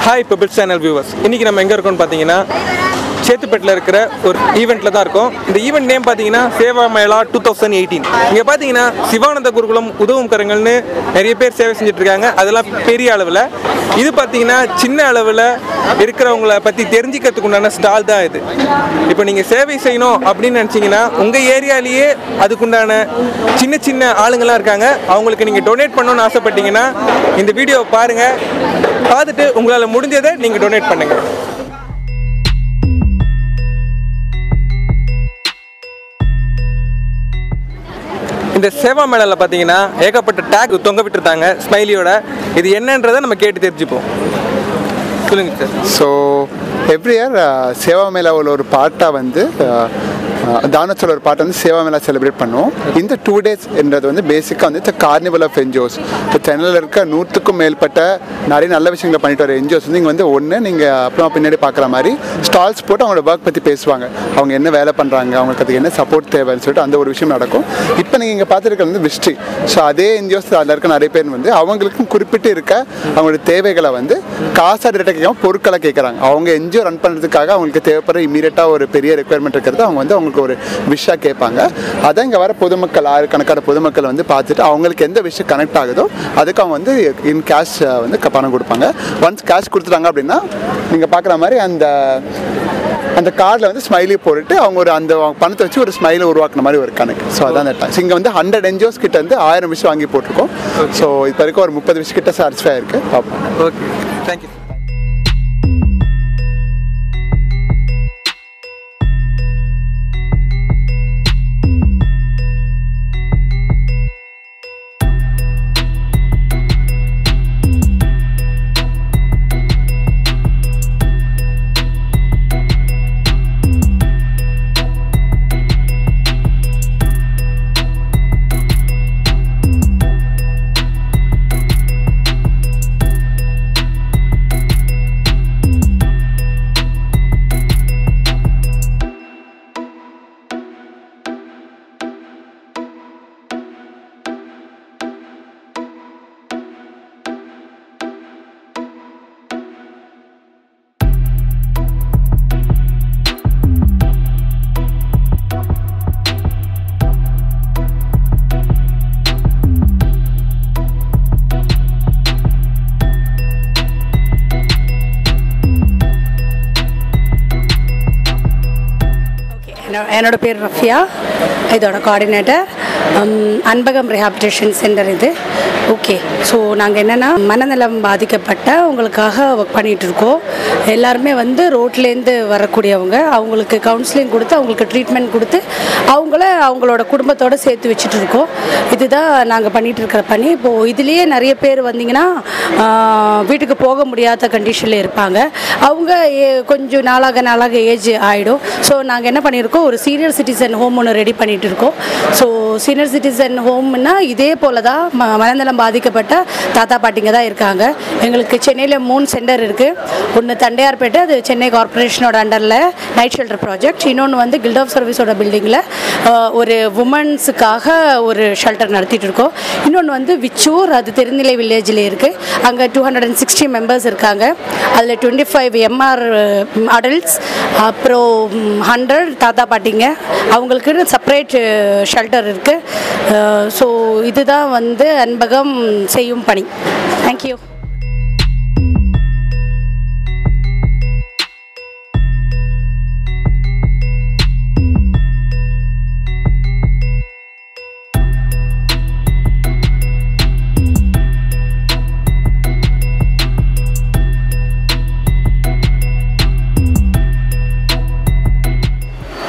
Hi Pebble Channel viewers. இன்னைக்கு நம்ம எங்க இருக்கோம்னு பாத்தீங்கன்னா சேத்துப்பேட்ல இருக்கிற ஒரு ஈவென்ட்ல தான் இருக்கோம். இந்த ஈவென்ட் நேம் பாத்தீங்கன்னா சேவா மேளா 2018. இங்க பாத்தீங்கன்னா சிவானந்த குருகுலம் உதவும் கரங்கள்னு நிறைய பேர் சேவை செஞ்சுட்டு இருக்காங்க. அதெல்லாம் பெரிய அளவுல. இது பாத்தீங்கன்னா சின்ன அளவுல இருக்கிறவங்கள பத்தி தெரிஞ்சிக்கிறதுக்கு உண்டான ஸ்டால் தான் இது. இப்போ நீங்க சேவை செய்யணும் அப்படின்னு நினைச்சீங்கன்னா உங்க ஏரியாலேயே அதுக்குண்டான சின்ன சின்ன ஆளுங்கள்லாம் இருக்காங்க. அவங்களுக்கு நீங்க டொனேட் பண்ணணும்னு ஆசைப்பட்டீங்கன்னா இந்த வீடியோவை பாருங்க. பார்த்துட்டு உங்களால் முடிஞ்சதை நீங்கள் டொனேட் பண்ணுங்க. இந்த சேவா மேளாவில் பார்த்தீங்கன்னா ஏகப்பட்ட டேக் தொங்க விட்டுருந்தாங்க ஸ்மைலியோட. இது என்னன்றதை நம்ம கேட்டு தெரிஞ்சுப்போம். சொல்லுங்கள் sir. So every year Seva மேளாவில் ஒரு பார்ட்டாக வந்து தானச்சோட ஒரு பாட்டை வந்து சேவா மேளா செலிப்ரேட் பண்ணுவோம். இந்த 2 days என்றது வந்து பேசிக்காக வந்து கார்னிவல் ஆஃப் என்ஜிஓஸ். இப்போ சென்னையில் இருக்க 100க்கும் மேற்பட்ட நிறைய நல்ல விஷயங்களை பண்ணிட்டு வர என்ஜிஓஸ் வந்து இங்கே வந்து ஒன்று நீங்கள் அப்புறம் பின்னாடி பார்க்குற மாதிரி ஸ்டால்ஸ் போட்டு அவங்களோட ஒர்க் பற்றி பேசுவாங்க. அவங்க என்ன வேலை பண்ணுறாங்க, அவங்களுக்கு அதுக்கு என்ன சப்போர்ட் தேவைன்னு சொல்லிட்டு அந்த ஒரு விஷயம் நடக்கும். இப்போ நீங்கள் இங்கே பார்த்துருக்கிறது வந்து விஸ்ட்ரி. ஸோ அதே என்ஜிஓஸ் அதில் இருக்க நிறைய பேர் வந்து அவங்களுக்கும் குறிப்பிட்டு இருக்க அவங்களோட தேவைகளை வந்து காசாக டேரெக்டாக கேட்காம பொருட்களை கேட்குறாங்க. அவங்க என்ஜிஓ ரன் பண்ணுறதுக்காக அவங்களுக்கு தேவைப்படுற இமீடியட்டாக ஒரு பெரிய ரெக்குயர்மெண்ட் இருக்கிறது அவங்க வந்து அவங்களுக்கு ஒரு விஷயம் கேட்பாங்க. அதை இங்கே வர பொதுமக்கள் ஆயிரக்கணக்கான பொதுமக்கள் வந்து பார்த்துட்டு அவங்களுக்கு எந்த விஷயம் கனெக்ட் ஆகுதோ அதுக்கு அவங்க வந்து இன் கேஷ் வந்து பணம் கொடுப்பாங்க. ஒன்ஸ் கேஷ் கொடுத்துட்டாங்க அப்படின்னா நீங்கள் பார்க்குற மாதிரி அந்த கார்டில் வந்து ஸ்மைலி போட்டுட்டு அவங்க ஒரு அந்த பணத்தை வச்சு ஒரு ஸ்மைலை உருவாக்குன மாதிரி ஒரு கணக்கு. ஸோ அதான் அந்த டைம். இங்கே வந்து 100 என்ஜிஓஸ் கிட்ட வந்து 1000 விஷயம் வாங்கி போட்டிருக்கோம். ஸோ இப்போ வரைக்கும் ஒரு 30 விஷயம் கிட்ட சாட்டிஸ்ஃபை ஆயிருக்கு. பார்ப்போம். Okay, thank you. என்னோட பேர் ரஃபியா, இதோட கோஆர்டினேட்டர். அன்பகம் ரிஹாபிலிட்டேஷன் சென்டர் இது. ஓகே, ஸோ நாங்கள் என்னென்னா மனநலம் பாதிக்கப்பட்ட அவங்களுக்காக ஒர்க் பண்ணிகிட்டு இருக்கோம். எல்லாருமே வந்து ரோட்லேருந்து வரக்கூடியவங்க, அவங்களுக்கு கவுன்சிலிங் கொடுத்து அவங்களுக்கு ட்ரீட்மெண்ட் கொடுத்து அவங்களோட குடும்பத்தோடு சேர்த்து வச்சுட்டு இருக்கோம். இதுதான் நாங்கள் பண்ணிகிட்டு இருக்கிற பணி. இப்போது இதுலேயே நிறைய பேர் வந்திங்கன்னா வீட்டுக்கு போக முடியாத கண்டிஷனில் இருப்பாங்க. அவங்க கொஞ்சம் நாளாக ஏஜ் ஆகிடும். ஸோ நாங்கள் என்ன பண்ணியிருக்கோம், ஒரு சீனியர் சிட்டிசன் ஹோம் ஒன்று ரெடி பண்ணிகிட்டு இருக்கோம். ஸோ சீனியர் சிட்டிசன் ஹோம்னா இதே போல் தான் மனநலம் பாதிக்கப்பட்ட தாத்தா பாட்டிங்க தான் இருக்காங்க. எங்களுக்கு சென்னையில் 3 சென்டர் இருக்குது. ஒன்று தண்டையார்பேட்டை, அது சென்னை கார்பரேஷனோட அண்டரில் நைட் ஷெல்டர் ப்ராஜெக்ட். இன்னொன்று வந்து கில்ட் ஆஃப் சர்வீஸோட பில்டிங்கில் ஒரு உமன்ஸுக்காக ஒரு ஷெல்டர் நடத்திட்டு இருக்கோம். இன்னொன்று வந்து விச்சூர், அது திருநிலை வில்லேஜில் இருக்குது. அங்கே 260 மெம்பர்ஸ் இருக்காங்க. அதில் 25 MR அடல்ட்ஸ், அப்புறம் 100 தாத்தா பாட்டிங்க. அவங்களுக்கு செப்பரேட் ஷெல்டர் இருக்குது. ஸோ இதுதான் வந்து அன்பகம் செய்யும் பணி. தேங்க்யூ.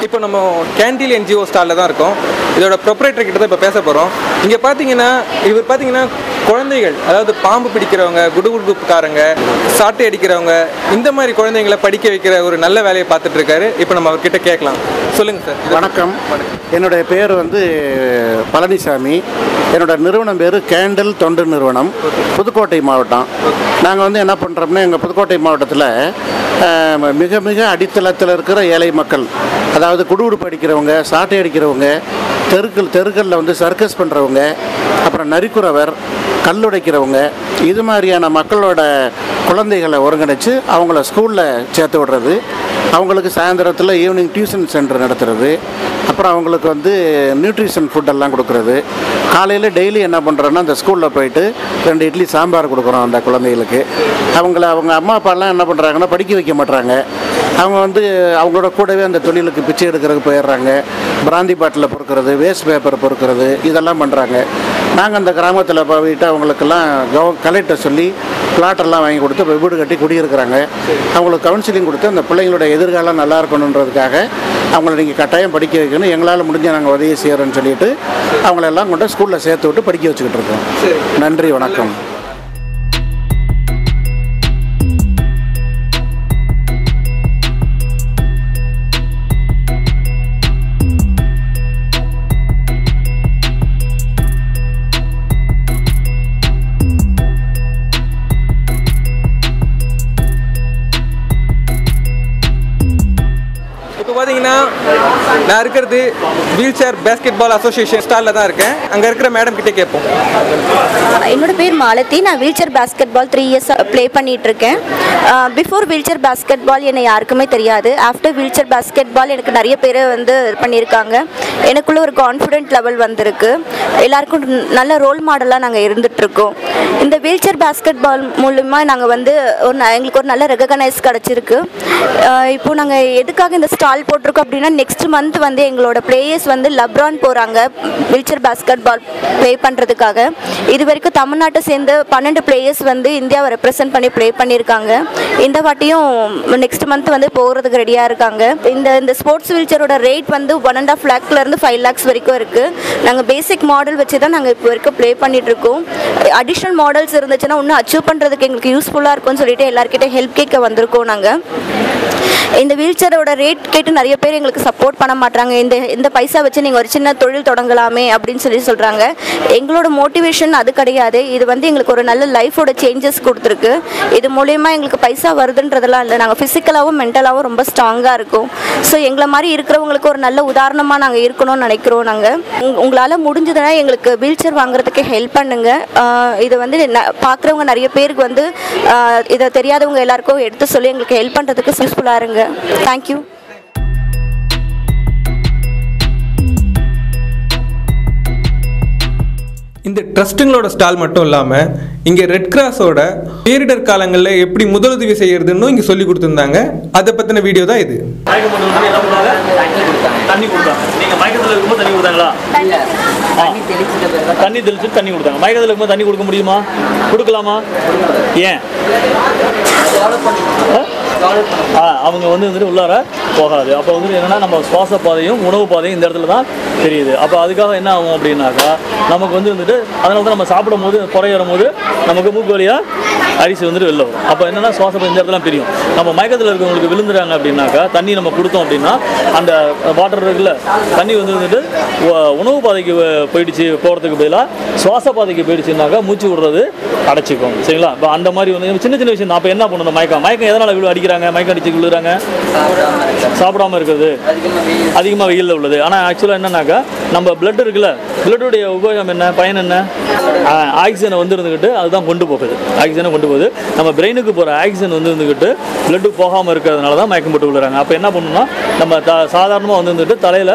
இப்போ நம்ம கேண்டீன் என்ஜிஓ ஸ்டாலில் தான் இருக்கோம். இதோட ப்ரொப்ரைட்டர் கிட்ட தான் இப்போ பேச போகிறோம். இங்கே பார்த்தீங்கன்னா குழந்தைகள், அதாவது பாம்பு பிடிக்கிறவங்க, குடுகுடுப்புக்காரங்க, சாட்டை அடிக்கிறவங்க, இந்த மாதிரி குழந்தைங்களை படிக்க வைக்கிற ஒரு நல்ல வேலையை பார்த்துட்டு இருக்காரு. இப்போ நம்ம அவர்கிட்ட கேட்கலாம். சொல்லுங்கள் சார். வணக்கம். என்னுடைய பேர் வந்து பழனிசாமி. என்னோட நிறுவனம் பேர் கேண்டில் தொண்டு நிறுவனம், புதுக்கோட்டை மாவட்டம். நாங்கள் வந்து என்ன பண்ணுறோம்னா, எங்கள் புதுக்கோட்டை மாவட்டத்தில் மிக மிக அடித்தளத்தில் இருக்கிற ஏழை மக்கள், அதாவது குடுகுடுப்பு அடிக்கிறவங்க, சாட்டை அடிக்கிறவங்க, தெருக்களில் வந்து சர்க்கஸ் பண்ணுறவங்க, அப்புறம் நரிக்குறவர், கல்லுடைக்கிறவங்க, இது மாதிரியான மக்களோட குழந்தைகளை ஒருங்கிணைச்சு அவங்கள ஸ்கூலில் சேர்த்து விடுறது, அவங்களுக்கு சாயந்தரத்தில் ஈவினிங் டியூஷன் சென்டர் நடத்துறது, அப்புறம் அவங்களுக்கு வந்து நியூட்ரிஷன் ஃபுட்டெல்லாம் கொடுக்குறது. காலையில் டெய்லி என்ன பண்ணுறோன்னா அந்த ஸ்கூலில் போயிட்டு 2 இட்லி சாம்பார் கொடுக்குறோம் அந்த குழந்தைகளுக்கு. அவங்க அம்மா அப்பாலாம் என்ன பண்ணுறாங்கன்னா படிக்க வைக்க மாட்றாங்க. அவங்க வந்து அவங்களோட கூடவே அந்த தொழிலுக்கு பிச்சை எடுக்கிறதுக்கு போயிடுறாங்க. பிராந்தி பாட்டில் பொறுக்கிறது, வேஸ்ட் பேப்பர் பொறுக்கிறது, இதெல்லாம் பண்ணுறாங்க. நாங்கள் அந்த கிராமத்தில் போயிட்டு அவங்களுக்கெல்லாம் கலெக்டர் சொல்லி பிளாட்டெல்லாம் வாங்கி கொடுத்து வீடு கட்டி குடியிருக்கிறாங்க. அவங்களுக்கு கவுன்சிலிங் கொடுத்து அந்த பிள்ளைங்களோட எதிர்காலம் நல்லா இருக்கணுன்றதுக்காக அவங்கள நீங்கள் கட்டாயம் படிக்க வைக்கணும், எங்களால் முடிஞ்ச நாங்கள் உதவி செய்கிறோன்னு சொல்லிட்டு அவங்களெல்லாம் கொண்டு ஸ்கூலில் சேர்த்து விட்டு படிக்க வச்சுக்கிட்டு இருக்கோம். நன்றி, வணக்கம். பார்த்தீங்கன்னா நான் இருக்கிறது wheelchair basketball association ஸ்டாலில் தான் இருக்கேன். அங்கே இருக்கிற மேடம் கிட்டே கேட்போம். என்னோட பேர் மாலதி. நான் wheelchair basketball 3 years play பண்ணிகிட்டு இருக்கேன். Before wheelchair basketball என்னை யாருக்குமே தெரியாது. After wheelchair basketball எனக்கு நிறைய பேர் வந்து பண்ணியிருக்காங்க. எனக்குள்ள ஒரு கான்ஃபிடென்ட் லெவல் வந்திருக்கு. எல்லாருக்கும் நல்ல ரோல் மாடலாக நாங்கள் இருந்துகிட்ருக்கோம். இந்த வீல் சேர் பேஸ்கெட் பால் மூலமா நாங்கள் வந்து எங்களுக்கு ஒரு நல்ல ரெகக்னைஸ் கிடச்சிருக்கு. இப்போது நாங்கள் எதுக்காக இந்த ஸ்டால் போட்டிருக்கோம் அப்படின்னா, நெக்ஸ்ட் மந்த் வந்து எங்களோட பிளேயர்ஸ் வந்து லெப்ரான் போகிறாங்க wheelchair basketball play பண்ணுறதுக்காக. இது வரைக்கும் தமிழ்நாட்டை சேர்ந்து 12 பிளேயர்ஸ் வந்து இந்தியாவை ரெப்ரசென்ட் பண்ணி ப்ளே பண்ணியிருக்காங்க. இந்த வாட்டியும் நெக்ஸ்ட் மந்த் வந்து போகிறதுக்கு ரெடியாக இருக்காங்க. இந்த ஸ்போர்ட்ஸ் வீல் சேரோட ரேட் வந்து 1.5 lakhலேருந்து 5 lakhs வரைக்கும் இருக்குது. நாங்கள் பேசிக் மாடல் வச்சு தான் நாங்கள் இப்போ வரைக்கும் ப்ளே பண்ணிகிட்ருக்கோம். அடிஷ்னல் மாடல்ஸ் இருந்துச்சுன்னா இன்னும் அச்சீவ் பண்ணுறதுக்கு எங்களுக்கு யூஸ்ஃபுல்லாக இருக்கும்னு சொல்லிட்டு எல்லாருக்கிட்டே ஹெல்ப் கேட்க வந்திருக்கோம். நாங்கள் இந்த வீல் சேரோட ரேட் கேட்டு நிறைய பேர் எங்களுக்கு சப்போர்ட் பண்ண மாட்டாங்க. இந்த பைசா வச்சு நீங்கள் ஒரு சின்ன தொழில் தொடங்கலாமே அப்படின்னு சொல்கிறாங்க. எங்களோட மோட்டிவேஷன் அது கிடையாது. இது வந்து எங்களுக்கு ஒரு நல்ல லைஃபோட சேஞ்சஸ் கொடுத்துருக்கு. இது மூலயமா எங்களுக்கு பைசா வருதுன்றதெல்லாம் இல்லை. நாங்கள் ஃபிசிக்கலாகவும் மென்டலாகவும் ரொம்ப ஸ்ட்ராங்காக இருக்கும். ஸோ எங்களை மாதிரி இருக்கிறவங்களுக்கு ஒரு நல்ல உதாரணமாக நாங்கள் இருக்கணும்னு நினைக்கிறோம். நாங்கள் உங்களால் முடிஞ்சதுன்னா எங்களுக்கு வீல் சேர் வாங்குறதுக்கு ஹெல்ப் பண்ணுங்கள். இதை வந்து பார்க்குறவங்க நிறைய பேருக்கு வந்து இதை தெரியாதவங்க எல்லாருக்கும் எடுத்து சொல்லி எங்களுக்கு ஹெல்ப் பண்ணுறதுக்கு யூஸ்ஃபுல்லாக இருங்க. தேங்க்யூ. இந்த ட்ரஸ்ட்டுங்களோட ஸ்டால் மட்டும் இல்லாமல் இங்கே ரெட் கிராஸோட பேரிடர் காலங்களில் எப்படி முதலுதவி செய்யறதுன்னு இங்கே சொல்லி கொடுத்துருந்தாங்க. அதை பற்றின வீடியோ தான் இது. தண்ணி கொடுத்தாங்க. நீங்கள் மயக்கத்தில் இருக்கும்போது தண்ணி கொடுத்தாங்களா? தண்ணி தெளிச்சுட்டு தண்ணி கொடுத்தாங்க. மயக்கத்தில் இருக்கும்போது தண்ணி கொடுக்க முடியுமா? கொடுக்கலாமா? ஏன்? அவங்க வந்துட்டு உள்ளார போகாது. அப்போ வந்துட்டு என்னென்னா நம்ம சுவாச பாதையும் உணவு பாதையும் இந்த இடத்துல தான் தெரியுது. அப்போ அதுக்காக என்ன ஆகும் அப்படின்னாக்கா, நமக்கு வந்துட்டு அதனால தான் நம்ம சாப்பிடும் போது குறையிறும் போது நமக்கு மூக்கு வழியாக அரிசி வந்துட்டு வெளில வரும். அப்போ என்னென்னா சுவாச பாதை இந்த இடத்துல பிரியும். நம்ம மயக்கத்தில் இருக்கவங்களுக்கு விழுந்துறாங்க அப்படின்னாக்கா தண்ணி நம்ம கொடுத்தோம் அப்படின்னா அந்த வாட்டர் இருக்குல்ல, தண்ணி வந்துட்டு உணவு பாதைக்கு போயிடுச்சு போகிறதுக்கு பதிலாக சுவாச பாதைக்கு போயிடுச்சுனாக்கா மூச்சு விடுறது அடைச்சிக்கும். சரிங்களா? இப்போ அந்த மாதிரி வந்து சின்ன சின்ன விஷயம். அப்போ என்ன பண்ணணும்? மயக்கம் எதனால் அடிக்கிறாங்க? மயக்கம் அடிச்சு விழுறாங்க, சாப்பிடாம இருக்கிறது, அதிகமாக வெயிலில் உள்ளது. ஆனால் ஆக்சுவலாக என்னன்னாக்கா நம்ம பிளட் இருக்குல்ல, பிளட்டுடைய உபயோகம் என்ன, பயன் என்ன? ஆக்சிஜனை வந்து இருந்துக்கிட்டு அதுதான் கொண்டு போகுது. ஆக்சிஜனை கொண்டு போகுது. நம்ம பிரெயினுக்கு போகிற ஆக்சிஜன் வந்து இருந்துக்கிட்டு பிளட்டு போகாமல் இருக்கிறதுனால தான் மயக்கம் போட்டு விழுறாங்க. அப்போ என்ன பண்ணணும்னா நம்ம சாதாரணமாக வந்து இருந்துட்டு தலையில்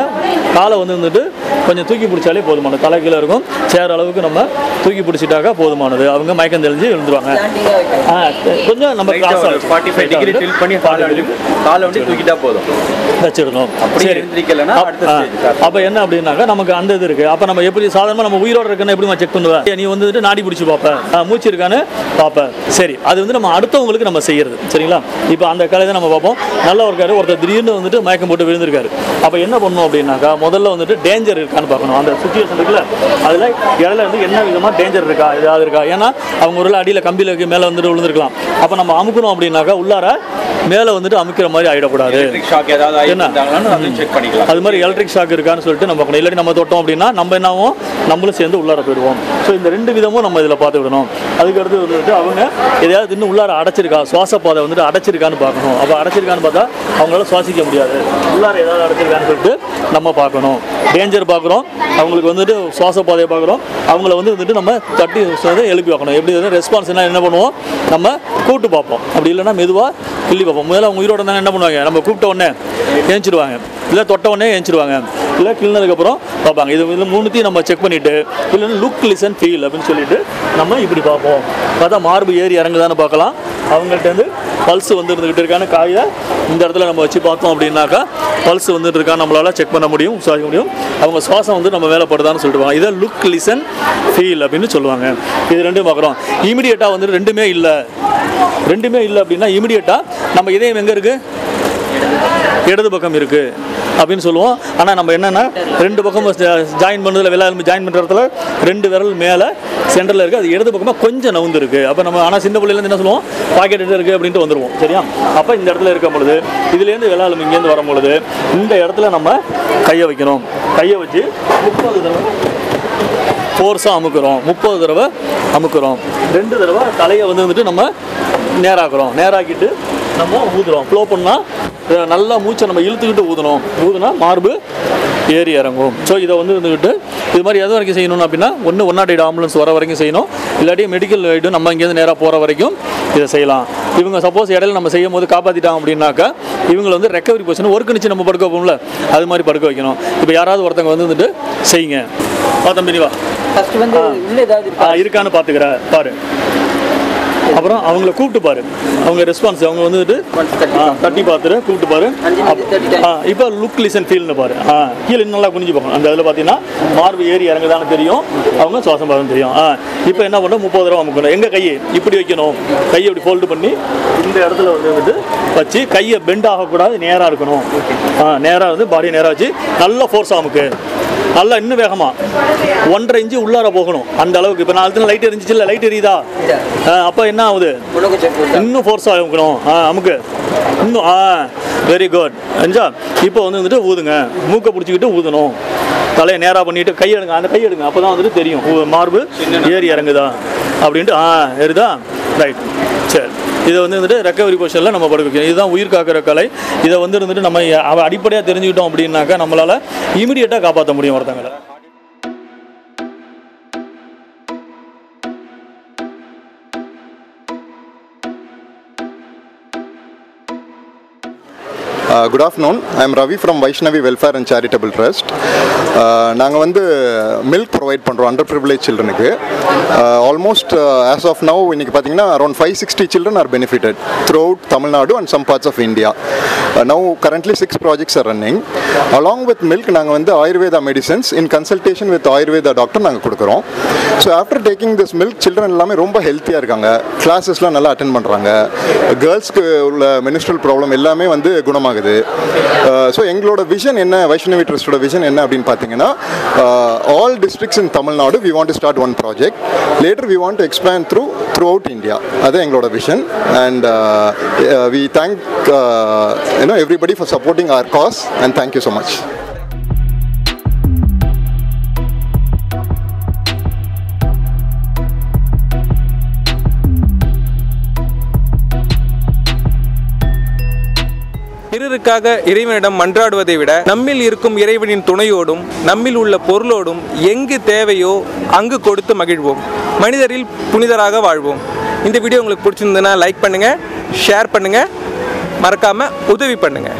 காலை வந்து இருந்துட்டு கொஞ்சம் தூக்கி பிடிச்சாலே போதுமானது. தலை கீழே இருக்கும், சேர் அளவுக்கு நம்ம தூக்கி பிடிச்சிட்டாக்கா போதுமானது. அவங்க மயக்கம் தெளிஞ்சு எழுந்துருவாங்க. கொஞ்சம் நம்ம 45 டிகிரி டில் பண்ணி காலை வந்து தூக்கிட்டா போதும், வச்சிடணும். அப்போ என்ன அப்படின்னாக்கா நமக்கு அந்த இது இருக்குது. அப்போ நம்ம எப்படி சாதாரணமாக நம்ம உயிரோடு இருக்குன்னு எப்படி செக் பண்ணுவேன்? நீ வந்துட்டு நாடி பிடிச்சி பார்ப்பேன், மூச்சு இருக்கான்னு பார்ப்பேன். சரி, அது வந்து நம்ம அடுத்தவங்களுக்கு நம்ம செய்யறது. சரிங்களா? இப்போ அந்த கலையை நம்ம பார்ப்போம். நல்லா இருக்காரு, ஒருத்தர் திடீர்னு வந்துட்டு மயக்கம் போட்டு விழுந்திருக்காரு. அப்போ என்ன பண்ணணும் அப்படின்னாக்கா, முதல்ல வந்துட்டு டேஞ்சர் இருக்கான்னு பார்க்கணும். அந்த சுச்சுவேஷன் இருக்குல்ல, அதில் இடையில வந்து என்ன விதமாக டேஞ்சர் இருக்கா, ஏதாவது இருக்கா? ஏன்னா அவங்க ஒரு அடியில் கம்பியில் மேலே வந்துட்டு விழுந்திருக்கலாம். அப்போ நம்ம அமுக்கணும் அப்படின்னாக்கா உள்ளார மேலே வந்துட்டு அமுக்கிற மாதிரி ஆகிடக்கூடாது. என்ன அது மாதிரி எலக்ட்ரிக் ஷாக் இருக்கான்னு சொல்லிட்டு நம்ம பார்க்கணும். இல்லாட்டி நம்ம தொட்டோம் அப்படின்னா நம்ம என்னாவும் நம்மளும் சேர்ந்து உள்ளார போயிடுவோம். ஸோ இந்த 2 விதமும் நம்ம இதில் பார்த்து விடணும். அதுக்கடுத்து வந்துட்டு அவங்க எதையாவது இன்னும் உள்ளார அடைச்சிருக்கா, சுவாச பாதை வந்துட்டு அடைச்சிருக்கான்னு பார்க்கணும். அப்போ அடைச்சிருக்கான்னு பார்த்தா அவங்களால சுவாசிக்க முடியாது. உள்ளார ஏதாவது அடைச்சிருக்கான்னு சொல்லிட்டு நம்ம பார்க்கணும். டேஞ்சர் பார்க்குறோம், அவங்களுக்கு வந்துட்டு சுவாச பாதையை பார்க்குறோம், அவங்கள வந்துட்டு நம்ம தட்டி எழுப்பி பார்க்கணும். எப்படி வந்து ரெஸ்பான்ஸ் என்ன பண்ணுவோம், நம்ம கூப்பிட்டு பார்ப்போம். அப்படி இல்லைன்னா மெதுவாக கிள்ளி பார்ப்போம். முதல்ல அவங்க உயிரோட இருந்தாங்க என்ன பண்ணுவாங்க, நம்ம கூப்பிட்ட உடனே ஏஞ்சிடுவாங்க, இல்லை தொட்ட உடனே ஏஞ்சிடுவாங்க, இல்லை கிள்னதுக்கப்புறம் பார்ப்பாங்க. இது 3த்தையும் நம்ம செக் பண்ணிவிட்டு இல்லைன்னா லுக் லிசன் ஃபீல் அப்படின்னு சொல்லிட்டு நம்ம இப்படி பார்ப்போம். பார்த்தா மார்பு ஏறி இறங்குதான்னு பார்க்கலாம். அவங்கள்ட்ட பல்ஸ் இருந்துகிட்டு இருக்கான்னு காயை இந்த இடத்துல நம்ம வச்சு பார்த்தோம் அப்படின்னாக்கா பல்ஸ் வந்துட்டு இருக்கான்னு நம்மளால் செக் பண்ண முடியும், சுவாசிக்க முடியும். அவங்க சுவாசம் நம்ம மேலே படுதான்னு சொல்லிடுவாங்க. இதை லுக் லிசன் ஃபீல் அப்படின்னு சொல்லுவாங்க. இது 2 பார்க்குறோம். இமீடியட்டாக வந்துட்டு ரெண்டுமே இல்லை அப்படின்னா இமீடியட்டாக நம்ம இதயம் எங்கே இருக்குது, இடது பக்கம் இருக்குது அப்படின்னு சொல்லுவோம். ஆனால் நம்ம என்னென்னா 2 பக்கம் ஜாயின் பண்ணுறதுல விரல் ஜாயின் பண்ணுற இடத்துல 2 விரல் மேலே சென்டரில் இருக்குது, அது இடது பக்கமாக கொஞ்சம் நவுந்து இருக்குது. அப்போ நம்ம ஆனால் சின்ன பிள்ளைலேருந்து என்ன சொல்லுவோம், பாக்கெட் இருக்குது அப்படின்ட்டு வந்துடுவோம். சரியா? அப்போ இந்த இடத்துல இருக்கும் பொழுது இதுலேருந்து விரல் இங்கேருந்து வரும் பொழுது இந்த இடத்துல நம்ம கையை வைக்கணும். கையை வச்சு 30 தடவை ஃபோர்ஸாக அமுக்குறோம். 30 தடவை அமுக்குறோம். 2 தடவை தலையை வந்துட்டு நம்ம நேராக்குறோம். நேராக்கிட்டு நம்ம ஊதுறோம். ஃப்ளோ பண்ணால் நல்லா மூச்சை நம்ம இழுத்துக்கிட்டு ஊதுனா மார்பு ஏறி இறங்கும். ஸோ இதை இருந்துக்கிட்டு இது மாதிரி எது வரைக்கும் செய்யணும் அப்படின்னா 108 ஆம்புலன்ஸ் வர வரைக்கும் செய்யணும். இல்லாட்டி மெடிக்கல் எய்டு நம்ம இங்கேருந்து நேராக போகிற வரைக்கும் இதை செய்யலாம். இவங்க சப்போஸ் இடையில நம்ம செய்யும் போது காப்பாற்றிட்டாங்க அப்படின்னாக்கா இவங்களை ரெக்கவரி பொசிஷன் ஒர்க்கு நிச்சு நம்ம படுக்க வைப்போம்ல, அது மாதிரி படுக்க வைக்கணும். இப்போ யாராவது ஒருத்தங்க வந்துட்டு செய்யுங்க. தம்பி வா, இருக்கான்னு பார்த்துக்கிற பாரு. அப்புறம் அவங்கள கூப்பிட்டு பாரு, அவங்க ரெஸ்பான்ஸ் அவங்க வந்துட்டு தட்டி பார்த்துட்டு கூப்பிட்டு பாரு. இப்போ லுக் லிசன் ஃபீல்னு பாரு. கீழே நல்லா குனிஞ்சு பார்க்கணும். அந்த இதில் பார்த்தீங்கன்னா மார்பு ஏறி இறங்குதான்னு தெரியும், அவங்க சுவாசம் பார்க்கணும் தெரியும். இப்போ என்ன பண்ணணும், 30 தடவை அமுக்கணும். எங்கள் கையை இப்படி வைக்கணும், கையை இப்படி ஃபோல்டு பண்ணி இந்த இடத்துல வந்துட்டு வச்சு கையை பெண்ட் ஆகக்கூடாது, நேராக இருக்கணும். நேராக பாடியை நேராக வச்சு நல்லா ஃபோர்ஸ் அமுக்கு. நல்லா இன்னும் வேகமாக 1.5 இன்ச்சு உள்ளார போகணும். அந்த அளவுக்கு இப்போ நான் லைட் எரிஞ்சிச்சு இல்லை, லைட் எரியுதா, அப்போ என்ன ஆகுது, இன்னும் ஃபோர்ஸாக அமுக்கணும். அமுக்கு இன்னும். Very good. எஞ்சா இப்போ வந்துட்டு ஊதுங்க. மூக்கை பிடிச்சிக்கிட்டு ஊதணும். தலையை நேராக பண்ணிவிட்டு கை எடுங்க. அந்த கை எடுங்க, அப்போ தான் வந்துட்டு தெரியும் மார்பு ஏறி இறங்குதா அப்படின்ட்டு. ஏறுதா, ரைட். சரி, இதை வந்துட்டு ரெக்கவரி பொசிஷனில் நம்ம படுக்க வைக்கணும். இதுதான் உயிர் காக்கிற கலை. இதை வந்துட்டு நம்ம அடிப்படையாக தெரிஞ்சுக்கிட்டோம் அப்படின்னாக்கா நம்மளால் இமீடியட்டாக காப்பாற்ற முடியும் ஒருத்தங்களை. Good afternoon. I am Ravi from Vaishnavi Welfare and Charitable Trust. நாங்கள் milk provide பண்ணுறோம் underprivileged childrenக்கு. Almost as of now இன்னைக்கு பார்த்தீங்கன்னா around 560 children are benefited throughout Tamil Nadu and some parts of India. Now currently 6 projects are running. Along with milk நாங்கள் Ayurveda medicines in consultation with Ayurveda doctor நாங்கள் கொடுக்குறோம். So after taking this milk, children எல்லாமே ரொம்ப ஹெல்த்தியாக இருக்காங்க. கிளாஸஸ்லாம் நல்லா attend பண்ணுறாங்க. கேர்ள்ஸ்க்கு உள்ள menstrual problem எல்லாமே குணமாகுது. ஸோ எங்களோட விஷன் என்ன, வைஷ்ணவி ட்ரஸ்டோட விஷன் என்ன அப்படின்னு பார்த்தீங்கன்னா, all districts in Tamil Nadu we want to start one project. Later we want to expand throughout India. அது எங்களோட vision. And we thank everybody for supporting our cause and thank you so much. பிறருக்காக இறைவனிடம் மன்றாடுவதை விட நம்மில் இருக்கும் இறைவனின் துணையோடும் நம்மில் உள்ள பொருளோடும் எங்கு தேவையோ அங்கு கொடுத்து மகிழ்வோம். மனிதரில் புனிதராக வாழ்வோம். இந்த வீடியோ உங்களுக்கு பிடிச்சிருந்ததுன்னா லைக் பண்ணுங்கள், ஷேர் பண்ணுங்கள், மறக்காமல் உதவி பண்ணுங்கள்.